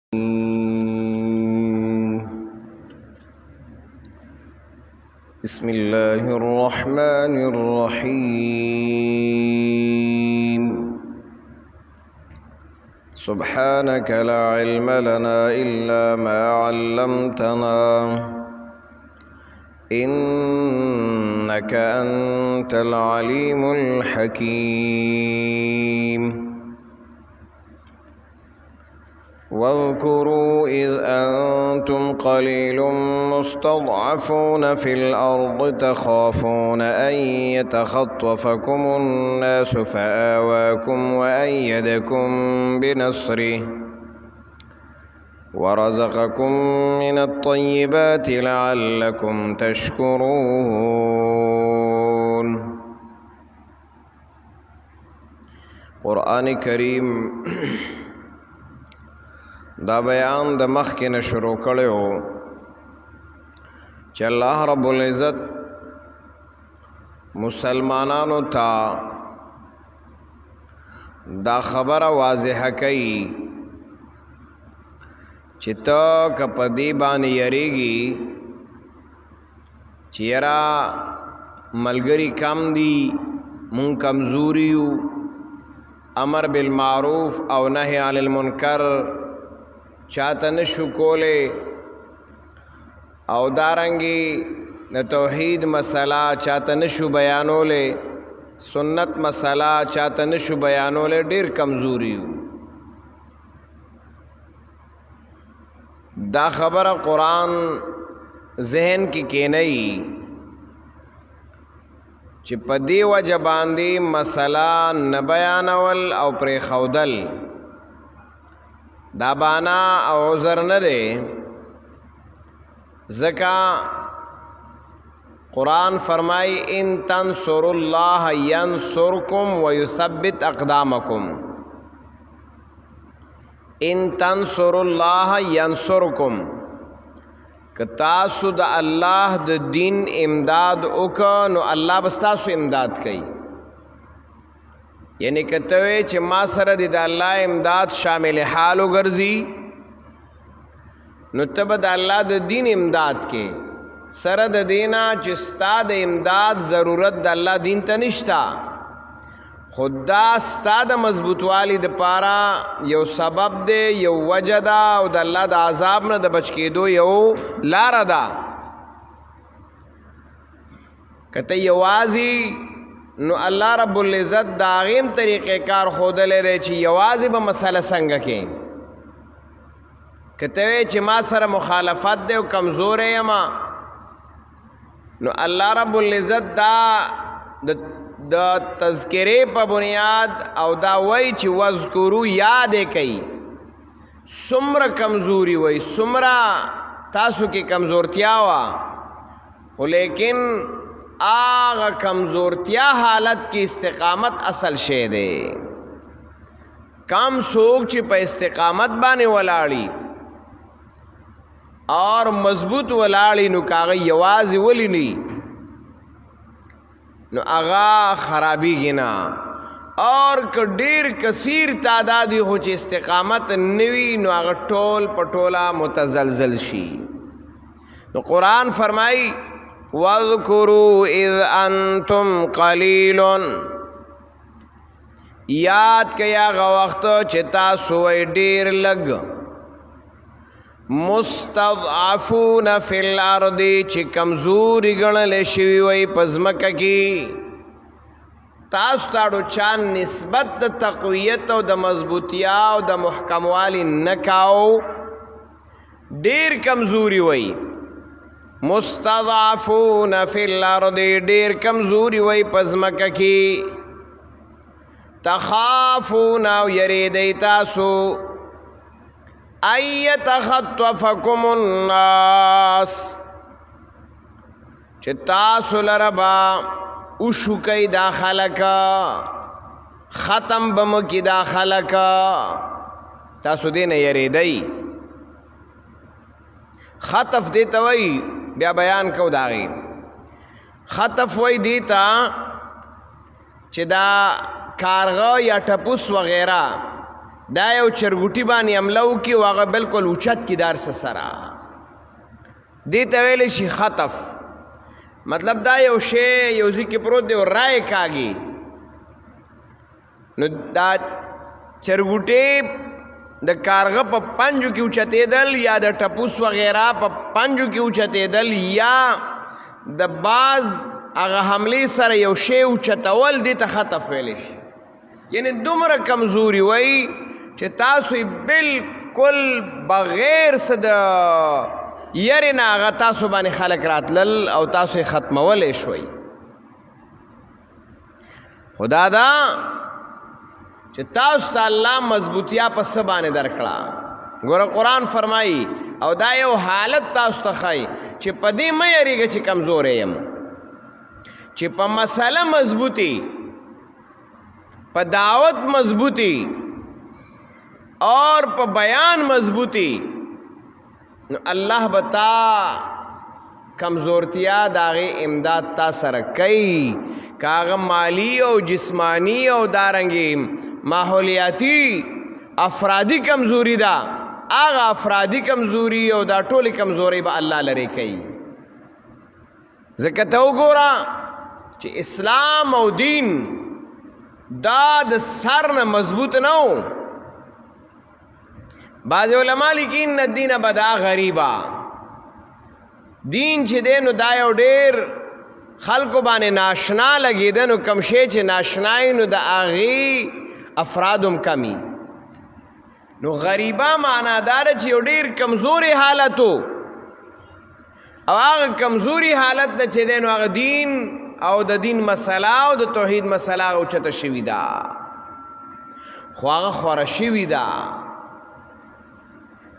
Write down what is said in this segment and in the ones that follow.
بسم الله الرحمن الرحيم سبحانك لا علم لنا إلا ما علمتنا إنك أنت العليم الحكيم واذكروا إذ أنتم قليل مستضعفون في الأرض تخافون أن يتخطفكم الناس فآواكم وأيدكم بنصره ورزقكم من الطيبات لعلكم تشكرون. قرآن کریم دا بیان د مخکې نه شروع کړی و چې الله رب العزت مسلمانانو ته دا خبره واضحه کوي چې ته که په دې باندې یریږي چې یاره ملګري کم دي، مونږ کمزوري یو، امر بالمعروف او نهی عن المنکر چاته نشو کوله، او دارنګي د توحید مسله چاته نشو بیانوله، سنت مسله چاته نشو بیانوله، ډیر کمزوري یو. دا خبره قرآن ذهن کې کینئی چې په دې وجه باندې مسله نه بیانول او پرې خودل دا بانا او عذر نه دی، ځکه قرآن فرمائی ان تنصروا الله ینصرکم ویثبت اقدامکم. ان تنصروا الله ینصرکم، که تاسو د الله د دین امداد وکړو نو الله بس تاسو امداد کوي. یعنی کتوی چې ما سره د الله امداد شامل حال وګرځي نو تب د الله د دین امداد کې سره د دینا چې ستا د امداد ضرورت د الله دین ته نشتا، خدا ستا د مضبوطوالی د پاره یو سبب دی، یو وجه ده، او د الله د عذاب نه د بچ کېدو یو لاره ده. کته یوازې نو الله رب العزت دا غیم طریقې کار خودلې دی چې یوازې به مسله څنګه کې کته چې ما سره مخالفت دی او کمزور یم نو الله رب العزت دا د تذکرې په بنیاد او دا وای چې وذکرو یاد کوي څومره کمزوري وای، څومره تاسو کې کمزورتیا وا، خو لیکن آغا کمزورتیا حالت کی استقامت اصل شے دے. کم سوک چی پا استقامت بانے ولاڑی اور مضبوط ولاڑی نو کاغی یوازی ولی نی نو اغا خرابی گنا، اور که دیر کثیر تعدادی ہو چی استقامت نوی نو اغا ٹول پٹولا متزلزل شی. نو قرآن فرمائی وَاذْكُرُوا إِذْ أَنْتُمْ قَلِيلٌ، یاد کیا غا وقت چتا سوئی دیر لگ، مستضعفون فی الارض چی کمزوری گنل شوی وی پزمکہ کی، تاسو تاڑو چان نسبت دا تقویت و دا مضبوطیا و دا محکم والی نکاو، دیر کمزوری وی، مستضعفون فی الارض دیر کمزوری وی پزمکہ کی، تخافون و یریدی تاسو ایتخطفکم الناس چه تاسو لربا اشوکی داخلکا، ختم بمکی داخلکا، تاسو دین یریدی. خطف دیتا وی بیا بیان کو داغی، خطف وی دیتا چې دا کارغه یا ټپوس وغیرہ دا یو چرګوټي باندې حمله وکړي او هغه بلکل اوچت کړي دار سره دې ته ویلی شي خطف مطلب دا یو شی یو ځای کې پروت دی او رای کاږي نو دا چرګوټي د کارغه په پنجو کې اوچتېدل یا د ټپوس وغیره په پنجو کې اوچتېدل یا د باز هغه حملې سره یو شی اوچتول دې ته خطف ویلی شي یعنی دومره کمزوري وای چې تاسو بالکل بغیر څه د یری نه هغه تاسو باندې خلک راتلل او تاسو یې ختمولی شوئ خدا دا چې تاسو ته الله مضبوطیا په څه باندې درکړه ګوره قرآن فرمایي او دا یو حالت تاسو ته ښایي چې په دې مه یریږه چې کمزوری یم چې په مسله مضبوطي په دعوت مضبوطی اور په بیان مضبوطی نو الله بتا کمزورتیا داغه امداد تا سره کوي کاغه مالی او جسمانی او دارنګي ماحولیاتی افرادی کمزوری دا هغه افرادی کمزوری او دا ټوله کمزوری به الله لري کوي ځکه ته وګوره چې اسلام او دین دا د سر نه مضبوط نه و بعض علما لیکي ان الدین بدا غریبا دین چې دی نو دا یو ډېر خلکو باندې ناشنا لګېده نو کوم شی چې ناشنای نو د هغې افرادم کمی نو غریبا معنا دا ده چې یو ډېر کمزوري حالت و او هغه کمزوري حالت ده چې دی نو هغه دین او د دین مسله او د توحید مسله اوچته شوې ده خو هغه خوره شوې ده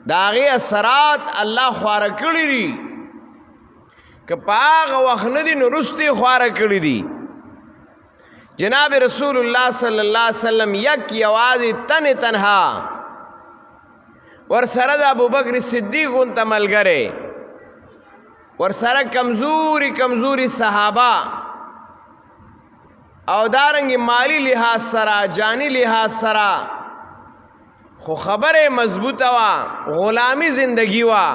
د هغې اثرات الله خواره کړي دي که په هغه وخت نه دي نو وروسته یې خواره کړي دي جناب رسول الله صلی الله علیه وسلم یک یوازې تنها ورسره د ابوبکر صدیق غونته ملګری ورسره کمزوري صحابه او دارنګ مالی لحاظ سره جانی لحاظ سره خو خبره مضبوطه وا غلامی زندگی وا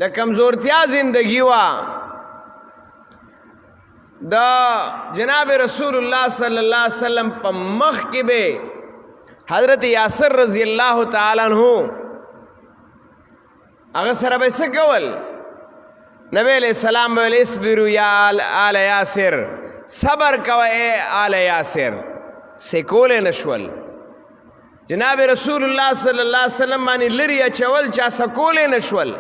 د کمزورتیا زندگی وا د جناب رسول الله صلی الله علیه وسلم په مخ کې به حضرت یاسر رضی الله تعالی عنہ هغه سره به څه کول نبی علیہ السلام به ویل اصبروا یا آل یاسر صبر کوه اے آل یاسر سکول نشول جناب رسول الله صلی الله علیه وسلم باندې لري اچول چا سکول نشول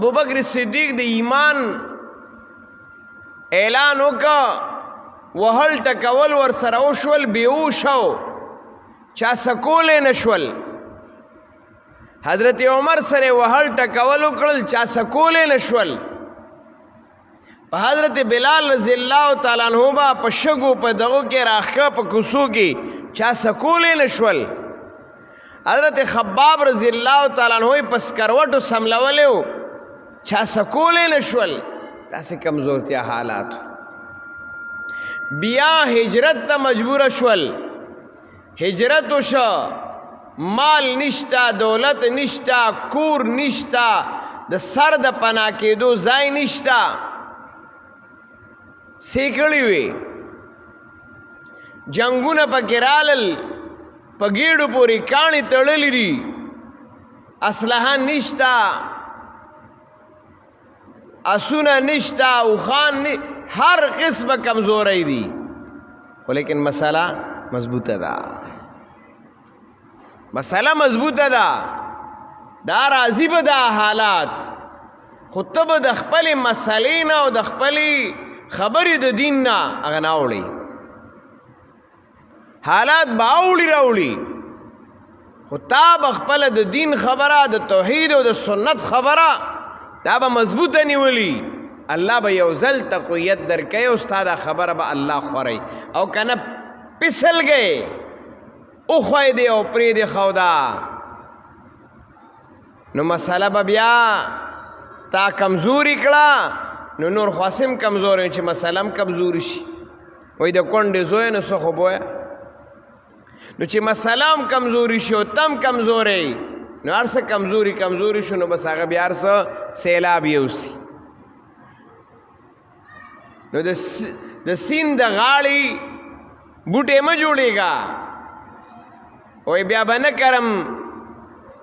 ابو بکر صدیق د ایمان اعلان وکړ وهل ټکول ور سره وشول بیهوشو چا سکول نشول حضرت عمر سره وهل ټکول وکړل چا سکول نشول په حضرت بلال رضی الله تعالی عنہ با په شګو په دغو کې راخه په کوسو کې چا سکول نشول حضرت خباب رضی الله تعالی عنہ په سکروټو سملولیو چا سکول نشول تاسې کمزورتیا حالات بیا هجرت ته مجبور شول هجرت وشو مال نشتا دولت نشتا کور نشتا د سر د پناه کېدو ځای نشتا سیکړی وي جنگونه پکې رالل په ګېډو پورې کاڼي تړلي دي اسلحه نشتا اسونه نشتا اوښان هر قسمه کمزوری دي خو لیکن مسله مضبوطه ده مسله مضبوطه ده دا راضي به دا حالات خو ته به د خپلې مسلې نه او د خپلې خبرې د دین نه هغه نه اوړي حالات به اوړي راوړي خو تا به خپله د دین خبره د توحید او د سنت خبره دا به مضبوطه نیولي الله به یو ځل تقویت درکوي او ستا دا خبره به الله خوري او که نه پسل گئے اخوی دی او پری دی خودا نو مسئله به بیا تا کمزوری کړه نو نور خاصم کمزور چې مسلم کمزور شي وای د کونډې زوی نو څه خو بویا نو چې مسله هم کمزوري شو تم کمزوری نو هر څه کمزوري شو نو بس هغه بیا هر څه سیلاب یوسي. نو د سیند د غاړې بوټی مه جوړېږه وایي بیا به نه کرم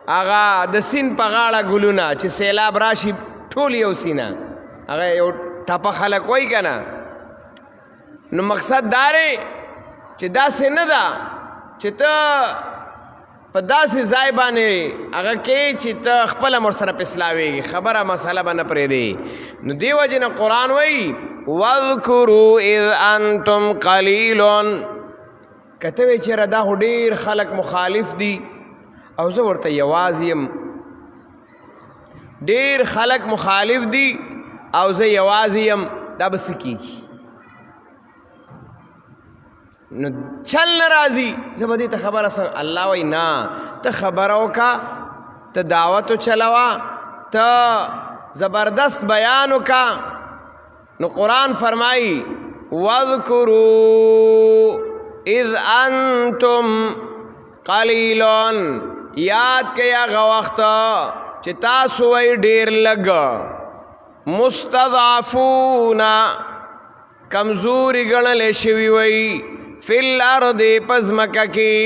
هغه د سیند په غاړه ګلونه چې سیلاب راشي ټول یوسي نه هغه یو ټپه خلک وایي که نه. نو مقصد دا دی چې داسې نه ده چې ته په داسې ځای باندې هغه کې چې ته خپله ورسره پسلاوېږي خبره مسله به نه پرېږدې. نو دې وجې نه قرآن وایي واذکروا اذ انتم قلیل که ته وایې چېرې دا خو ډېر خلک مخالف دي او زه ورته یوازې یم ډېر خلک مخالف دي او زه یوازې یم دا به څه کېږي؟ نو چل نه راځي زه به دې ته خبره الله وایي نه ته خبره وکړه ته دعوت وچلوه ته زبردست بیان وکړه. نو قرآن فرمایي واذکروا اذ انتم قلیلون یاد کئ هغه وخت چې تاسو وئ ډېر لږ مستضعفون کمزوري ګڼلې شوي وئ فی الارض په ځمکه کې.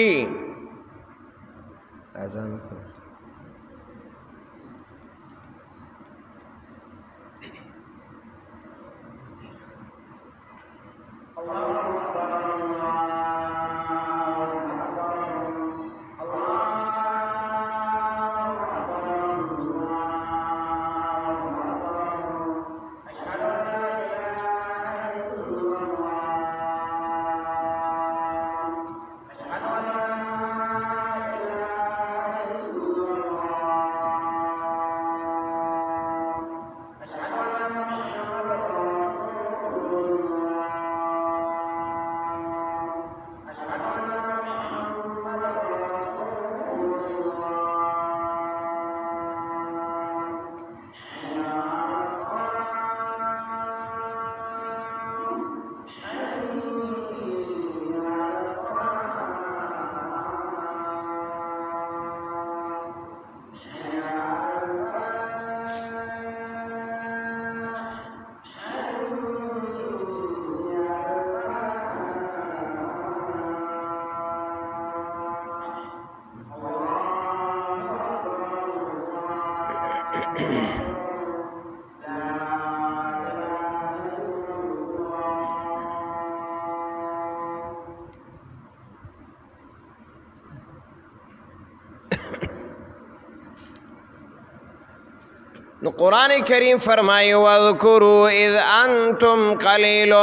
نو قرآن کریم فرمائی وَاذْكُرُوا اِذْ أَنْتُمْ قَلِيلٌ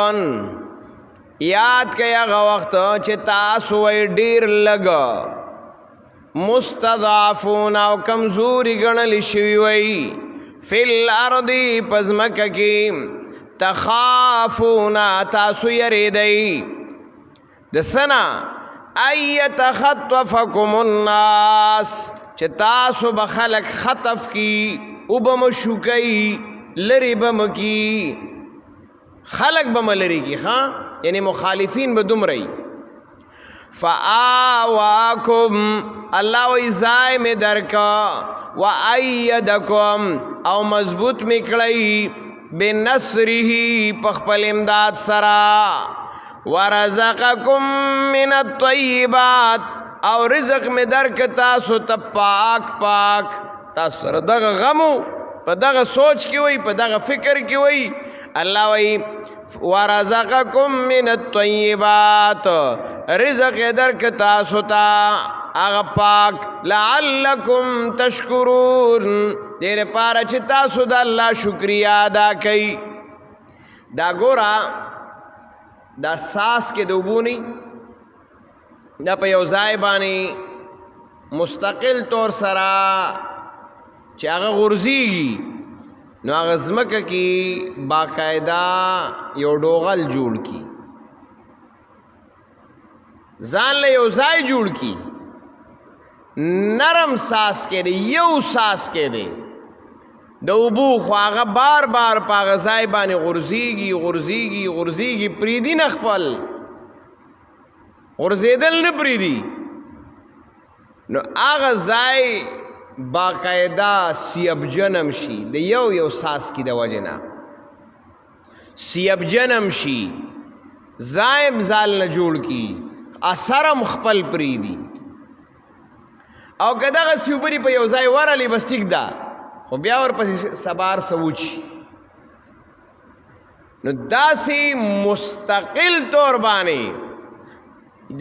یاد کئی اغا وقت چه تاسوئی ڈیر لگا مستضعفون او کمزوری گنلی شویوئی فی الارض پزمکہ کی تخافون تاسو یریدئی دسنا ایت خطفکم الناس چه تاسو بخلق خطف کی او بمشوکی لری بمکی خلق بملری کی خواہ یعنی مخالفین بدم رئی فآواکم اللہ و ازائی میں درکا و ایدکم او مضبوط مکڑئی بنصرہی پخپل امداد سرا ورزقکم من الطیبات او رزق میں درک تاسو تپاک پاک تاسو سر دغ غمو پا دغ سوچ کی وئی پا دغ فکر کی وئی اللہ وئی ورزقکم من الطیبات رزق درک تاسو تا اغا پاک لعلکم تشکرون دیر پارا چی تاسو دا اللہ شکریہ ادا کئی دا گورا دا ساس کے دوبونی دا پا یوزائی بانی مستقل طور سرا چی آغا غرزیگی نو آغا زمکہ کی باقاعدہ یو ڈوغل جوڑ کی زان لے یو زائی جوڑ کی نرم ساس کے دے یو ساس کے دے دوبو خو آغا بار بار پا آغا زائی بانی غرزیگی پریدی نخپل غرزیدل نپریدی نو هغه ځای باقاعده سیبجنم شي د یو ساس کی د وجه نه سیبجنم شي ځای ځال نه جوړ کی اثرم خپل پریدي او که دغه سیوبري په یو ځای ورلی بس ټیک ده خو بیا ورپسې سبار سوچي نو داسې مستقل طور باندې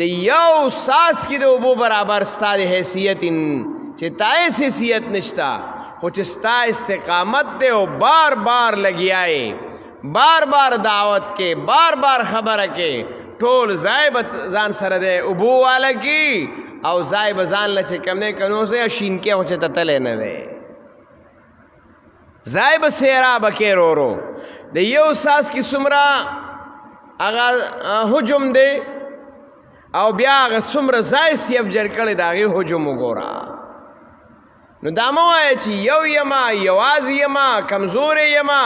د یو ساس کې د اوبو برابر ستا د حیثیت چې تایس حیثیت نشتا خو چې ستا استقامت دی او بار بار لګیایې بار بار دعوت کې بار بار خبره کې ټول ځای به ځان سره دی اوبو والا کی او ځای به ځان له چې کم دی که نو ځای شینکې خو چې ته تلی نه دی ځای به سیرابه کې رو د یو ساس کې څومره هغه حجم دی او بیا هغه څومره ځای سیب جر کړی د هغې حجم وګوره نو دا مه وایه چې یو یما یوازې یما کمزوری یما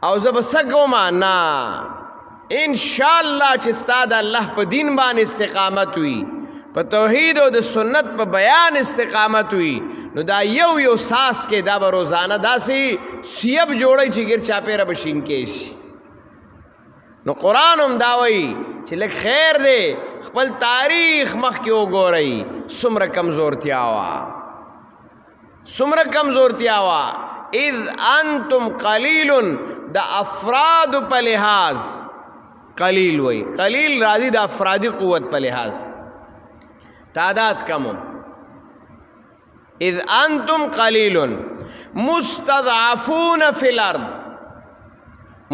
او زه به څه کومه نه انشاءالله چې ستا د الله په دین باندې استقامت وي په توحید او د سنت په بیان استقامت وي نو دا یو ساس کې دا به روزانه داسې سیب جوړی چې ګیر چاپېره به شینکې شي نو قرآن هم دا وایي چې لږ خیر دی خپل تاریخ مخکې وګورئ څومره کمزورتیا وه څومره کمزورتیا وه اذ انتم قلیل د افرادو په لحاظ قلیل وی قلیل راضی د افرادی قوت په لحاظ تعداد کمو اذ انتم قلیل مستضعفون فی الارض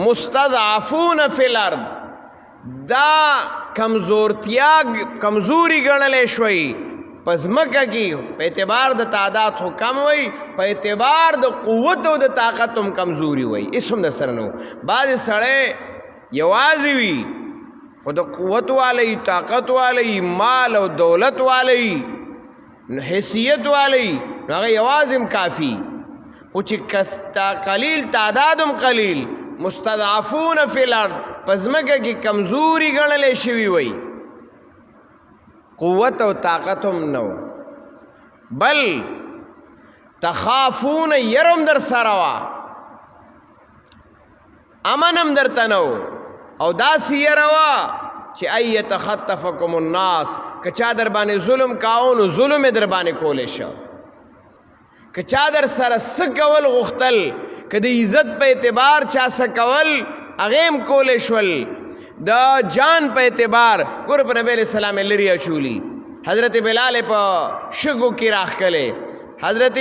مستضعفون فی الارض دا کمزوری گنلے شوئی پس مکہ کی په اعتبار د تعداد خو کم وی په اعتبار د قوت او د طاقت هم کمزوری وی اسم در سره نو بعضې سړی یوازې وي خو د قوت والی طاقت والی مال او دولت والی حیثیت والی نو هغه یوازې هم کافي خو چې قلیل تعداد هم قلیل مستضعفون فی الارض پس مکه کې کمزوری ګڼلی شوي وی قوت او طاقت هم نو بل تخافون یرم در سره وا امن هم درته نو او داسې یره وه چې ان یتخطفکم الناس که چا در باندې ظلم کاو نو ظلم یې در باندې کولی شو که چا در سره څه کول غوښتل که د عزت په اعتبار چا څه کول هغې هم کولی شول د جان په اعتبار ګوره په نبی علیہ السلام یې لرې اچولي حضرت بلال په شګو کې راښکلی حضرت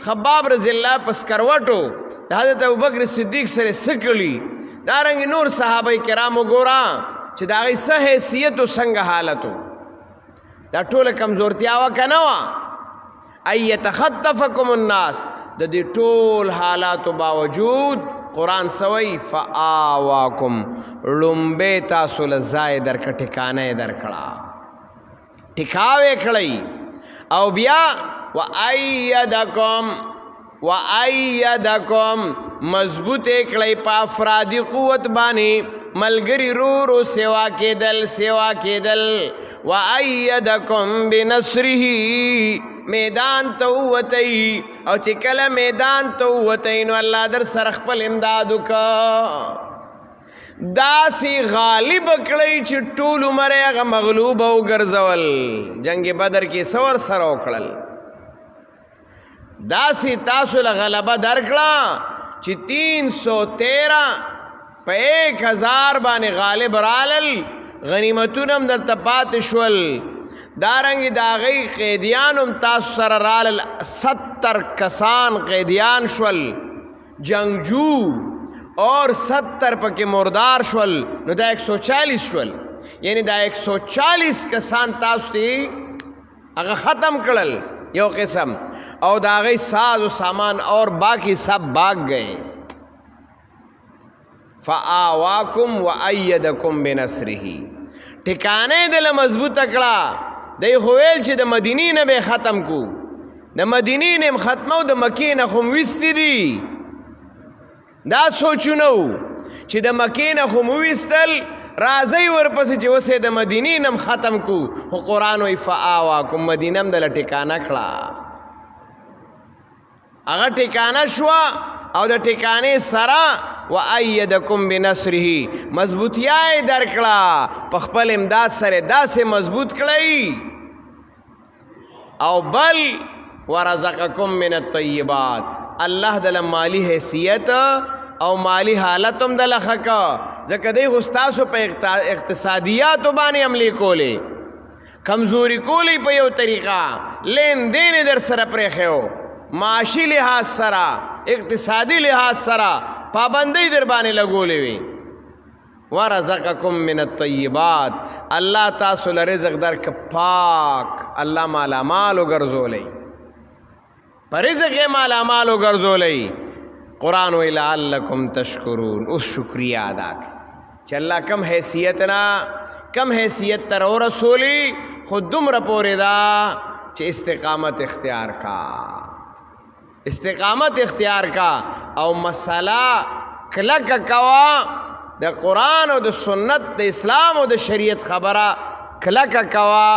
خباب رضی الله په سکروټو د حضرت ابوبکر صدیق سره څه کړي دارنګې نور صحابه کرام وګوره چې د هغې څه حیثیت او څنګه حالت و دا ټوله کمزورتیا وه که نه وه ان یتخطفکم الناس د دې ټول حالاتو باوجود قرآن سوئی فآواکم لنبے تاسو لزای درکا ٹھکانے درکڑا ٹھکاوے کڑی او بیا وَأَيَّدَكُمْ مضبوط کڑی پا افرادی قوت بانی ملگری رو سوا کېدل وَأَيَّدَكُمْ بِنَصْرِهِ میدان ته ووتئ او چې کله میدان ته ووتئ نو الله در سره خپل امداد وکړه داسې غالب کړئ چې ټول عمر یې هغه مغلوب او ګرځول جنگ بدر کې څه ورسره وکړل داسې تاسو له غلبه درکړه چې 313 په 1000 باندې غالب رالل غنیمتونه هم درته پاتې شول دارنگی داغی قیدیانم تاسو سره رالل 70 کسان قیدیان شول جنگجو اور 70 پکی مردار شول نو دا 140 شول یعنی دا 140 کسان تاسو تی اگه ختم کرل یو قسم او داغی ساز و سامان اور باقی سب باگ گئے فآواکم وَأَيَّدَكُمْ بِنَصْرِهِ ٹھکانے دل مضبوط اکڑا دی خویل چې د مدینی نه به ختم کو د مدینی نه ختمو د مکی نه خو وستی دي دا سوچونو چې د مکی نه خو وستل راځئ ورپسې چې اوس یې د مدینې نم ختم کو خو قرآن وایي فآواکم مدینه هم دله ټکانه کړه هغه ټکانه شوه او د ټکانې سره وایدکم بنصره مضبوطیا یې درکړه په خپل امداد سره داسې مضبوط کړئ او بل ورزقکم من الطیبات الله دله مالی حیثیت او مالی حالت هم دله ښه که ځکه دی خو ستاسو په اقتصادیاتو باندې عملې کولې کمزوري کولی په یو طریقه لین دین یې در سره پرېښی و معاشي لحاظ سره اقتصادي لحاظ سره پابندۍ در باندې لګولې وي ورزقکم من الطیبات الله تاسو له رزق درکه پاک الله مالامال وګرځولی په رزق یې مالامال وګرځولی قرآن وی لعلکم تشکرون اوس شکریہ ادا کړئ چې الله کم حیثیت نه کم حیثیت ته ورسولي خو دومره پورې ده چې استقامت اختیار کا استقامت اختیار کا او مسله کلک کوا د قرآن او د سنت د اسلام او د شریعت خبره کلک کوا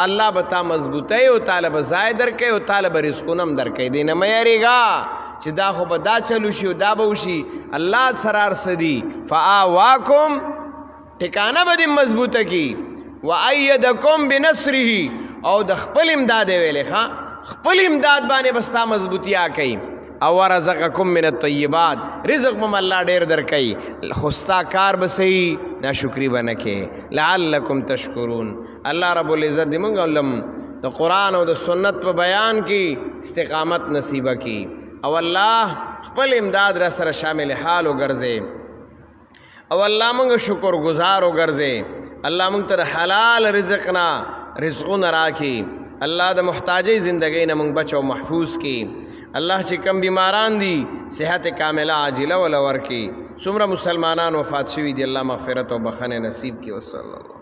الله به تا مضبوطی او تعالی به ځای درکوي او تعالی به رزقونه هم درکوي دی نه مه یریږه چې دا خو به دا چلو شي او دا به وشي الله سره هر څه دي فآواکم ټکانه به دې مضبوطه کي وایدکم بنصره او د خپل امداد یې ویلې ښه خپل امداد باندې به ستا مضبوطیا کوي او ورزقکم من الطیبات رزق به الله ډېر درکوي خو ستا کار به صحیح ناشکري به نه کوې لعلکم تشکرون الله رب العزت دې موږ علم د قرآن او د سنت په بیان کې استقامت نصیبه کی او الله خپل امداد را سره شامل حال وګرځي او الله موږ شکر گزار وګرځي الله موږ ته حلال رزق نه رزقونه راکړي الله د محتاجۍ زندګۍ نه موږ بچ او محفوظ کړي الله چې کم بیماران دي صحت کامله عاجله ولا ورکړي څومره مسلمانان وفات شوي دي الله مغفرت او بخښنه نصیب کړي وصلی الله